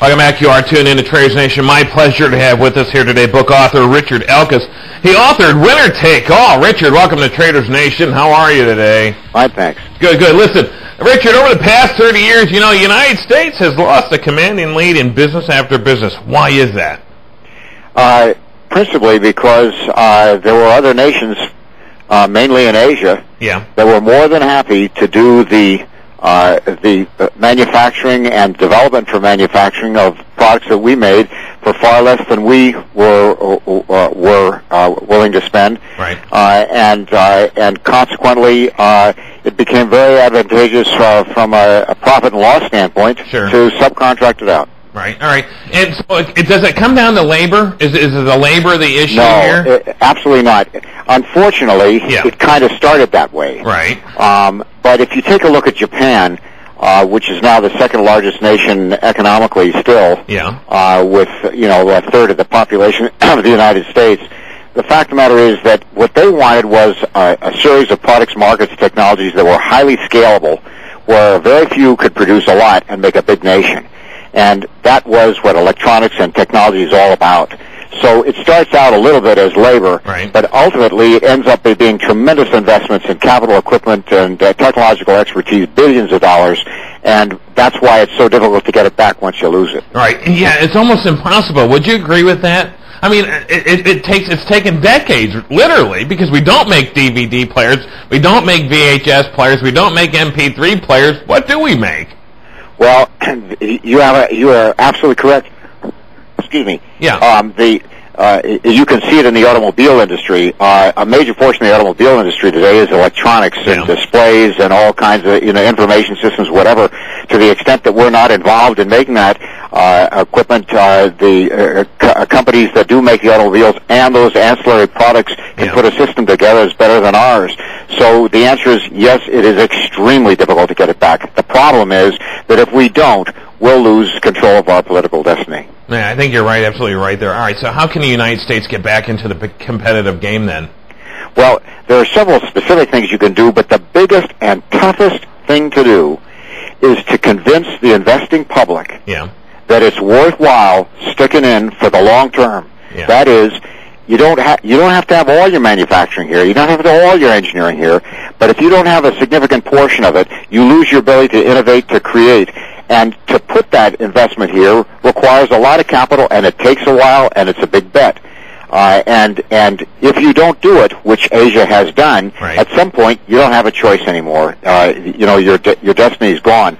Welcome back. You are tuned into Traders Nation. My pleasure to have with us here today book author Richard Elkus. He authored Winner Take All. Richard, welcome to Traders Nation. How are you today? Fine, thanks. Good. Listen, Richard, over the past 30 years, the United States has lost a commanding lead in business after business. Why is that? Principally because there were other nations, mainly in Asia, that were more than happy to do the manufacturing and development for manufacturing of products that we made for far less than we were willing to spend. Right. And consequently, it became very advantageous from a profit and loss standpoint to subcontract it out. Right. All right. And so, does it come down to labor? Is the labor the issue here? No, absolutely not. Unfortunately, it kind of started that way. Right. But if you take a look at Japan, which is now the second largest nation economically still, with a third of the population of the United States, the fact of the matter is that what they wanted was a series of products, markets, technologies that were highly scalable, where very few could produce a lot and make a big nation. And that was what electronics and technology is all about. So it starts out a little bit as labor, but ultimately it ends up being tremendous investments in capital equipment and technological expertise, billions of dollars, and that's why it's so difficult to get it back once you lose it. Right. Yeah, it's almost impossible. Would you agree with that? I mean, it's taken decades, literally, because we don't make DVD players, we don't make VHS players, we don't make MP3 players. What do we make? Well, you are absolutely correct. Excuse me. Yeah. You can see it in the automobile industry. A major portion of the automobile industry today is electronics and displays and all kinds of information systems, whatever. To the extent that we're not involved in making that equipment, the companies that do make the automobiles and those ancillary products can put a system together that's better than ours. So the answer is yes, it is extremely difficult to get it back. The problem is that if we don't, we'll lose control of our political destiny. Yeah, I think you're right, absolutely right there. All right, so how can the United States get back into the competitive game then? Well, there are several specific things you can do, but the biggest and toughest thing to do is to convince the investing public that it's worthwhile sticking in for the long term. Yeah. That is, you don't have to have all your manufacturing here. You don't have to have all your engineering here. But if you don't have a significant portion of it, you lose your ability to innovate, to create. And to put that investment here requires a lot of capital, and it takes a while, and it's a big bet. And if you don't do it, which Asia has done, at some point you don't have a choice anymore. Your destiny is gone.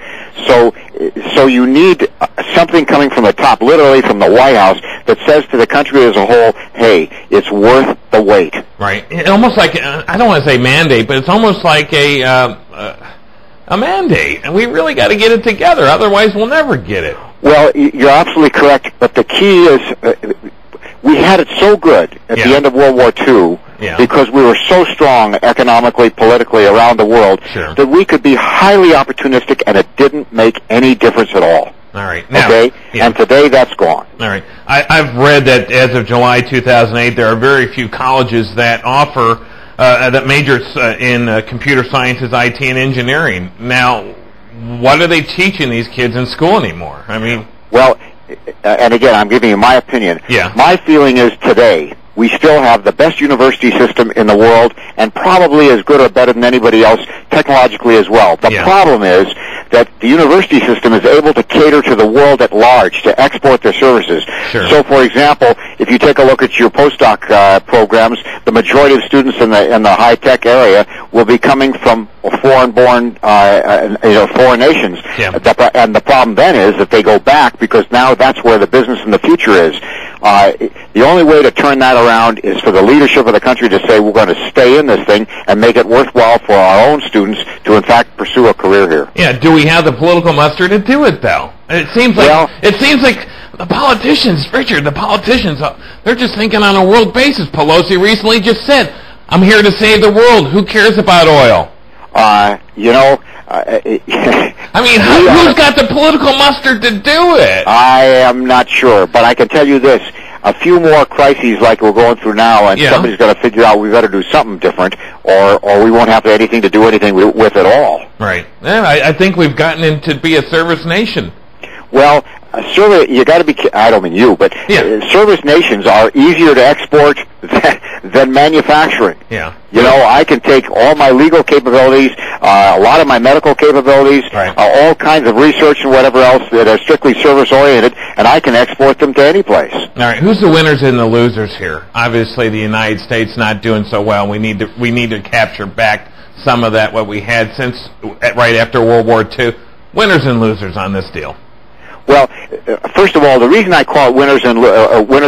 So you need something coming from the top, literally from the White House, that says to the country as a whole, hey, it's worth the wait. Right. Almost like, I don't want to say mandate, but it's almost like a mandate, and we really got to get it together. Otherwise, we'll never get it. Well, you're absolutely correct, but the key is we had it so good at the end of World War II because we were so strong economically, politically around the world that we could be highly opportunistic, and it didn't make any difference at all. All right. Now, and today that's gone. All right. I've read that as of July 2008, there are very few colleges that offer that majors in computer sciences, IT, and engineering. Now, what are they teaching these kids in school anymore? I mean, well, and again, I'm giving you my opinion. Yeah. My feeling is today we still have the best university system in the world, and probably as good or better than anybody else technologically as well. The problem is that the university system is able to cater to the world at large, to export their services. So, for example, if you take a look at your postdoc programs, the majority of students in the high-tech area will be coming from foreign-born, foreign nations. And the problem then is that they go back because now that's where the business in the future is. The only way to turn that around is for the leadership of the country to say we're going to stay in this thing and make it worthwhile for our own students to, in fact, pursue a career here. Yeah. Do we have the political muster to do it, though? It seems like the politicians, Richard, they're just thinking on a world basis. Pelosi recently just said, "I'm here to save the world. Who cares about oil?" I mean, who's got the political muster to do it? I am not sure, but I can tell you this. A few more crises like we're going through now, and somebody's got to figure out we've got to do something different, or we won't have anything to do anything with at all. Right. Yeah, I think we've gotten into be a service nation. Well, You got to be. I don't mean you, but service nations are easier to export than manufacturing. Yeah. You know, I can take all my legal capabilities, a lot of my medical capabilities, all kinds of research and whatever else that are strictly service oriented, and I can export them to any place. All right. Who's the winners and the losers here? Obviously, the United States not doing so well. We need to capture back some of that what we had since right after World War II. Winners and losers on this deal. Well, first of all, the reason I call it winners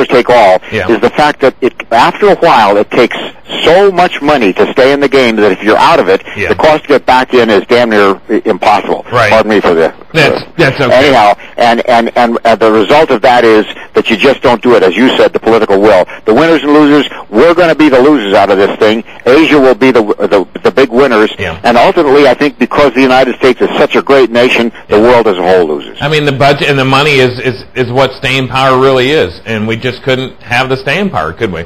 take all is the fact that after a while it takes so much money to stay in the game that if you're out of it, the cost to get back in is damn near impossible. Right. Pardon me for the. That's okay. Anyhow, and the result of that is that you just don't do it, as you said, the political will. The winners and losers, we're going to be the losers out of this thing. Asia will be the big winners, and ultimately, I think because the United States is such a great nation, the world as a whole loses. I mean, the budget and the money is what staying power really is, and we just couldn't have the staying power, could we?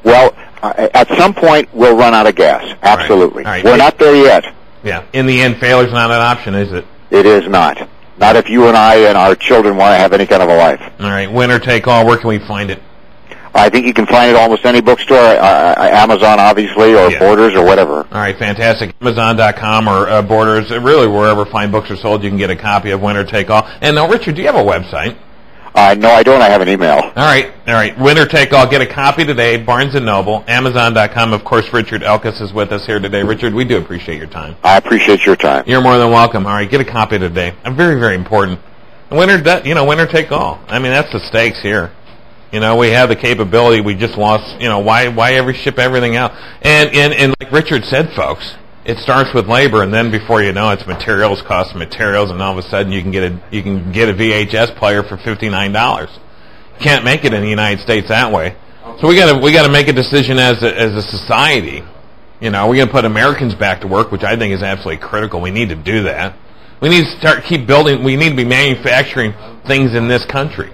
Well, at some point, we'll run out of gas. Absolutely. All right. We're not there yet. Yeah. In the end, failure's not an option, is it? It is not. Not if you and I and our children want to have any kind of a life. All right. Winner take all. Where can we find it? I think you can find it almost any bookstore, Amazon, obviously, or Borders, or whatever. All right, fantastic. Amazon.com or Borders, really wherever fine books are sold, you can get a copy of Winner Take All. And now, Richard, do you have a website? No, I don't. I have an email. All right. Winner Take All. Get a copy today. Barnes & Noble, Amazon.com. Of course, Richard Elkus is with us here today. Richard, we do appreciate your time. I appreciate your time. You're more than welcome. All right, get a copy today. Very, very important. Winner Take All. I mean, that's the stakes here. You know, we have the capability. We just lost. You know, why ever ship everything out? And like Richard said, folks, it starts with labor, and then before you know, it's materials, cost of materials, and all of a sudden you can get a VHS player for $59. Can't make it in the United States that way. So we got to make a decision as a society. You know, we're going to put Americans back to work, which I think is absolutely critical. We need to do that. We need to keep building. We need to be manufacturing things in this country.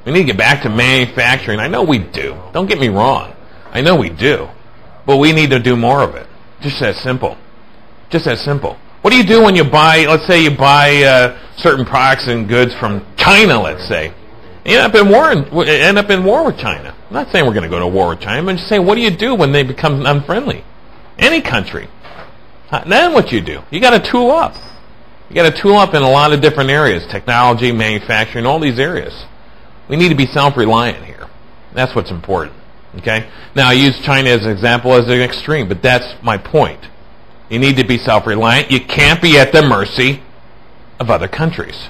We need to get back to manufacturing. I know we do. Don't get me wrong. I know we do. But we need to do more of it. Just that simple. Just that simple. What do you do when you buy, let's say you buy certain products and goods from China, let's say. You end up in war with China. I'm not saying we're going to go to war with China, but just saying, what do you do when they become unfriendly? Any country. Then what you do? You got to tool up. You got to tool up in a lot of different areas. Technology, manufacturing, all these areas. We need to be self-reliant here. That's what's important. Okay? Now, I use China as an example as an extreme, but that's my point. You need to be self-reliant. You can't be at the mercy of other countries.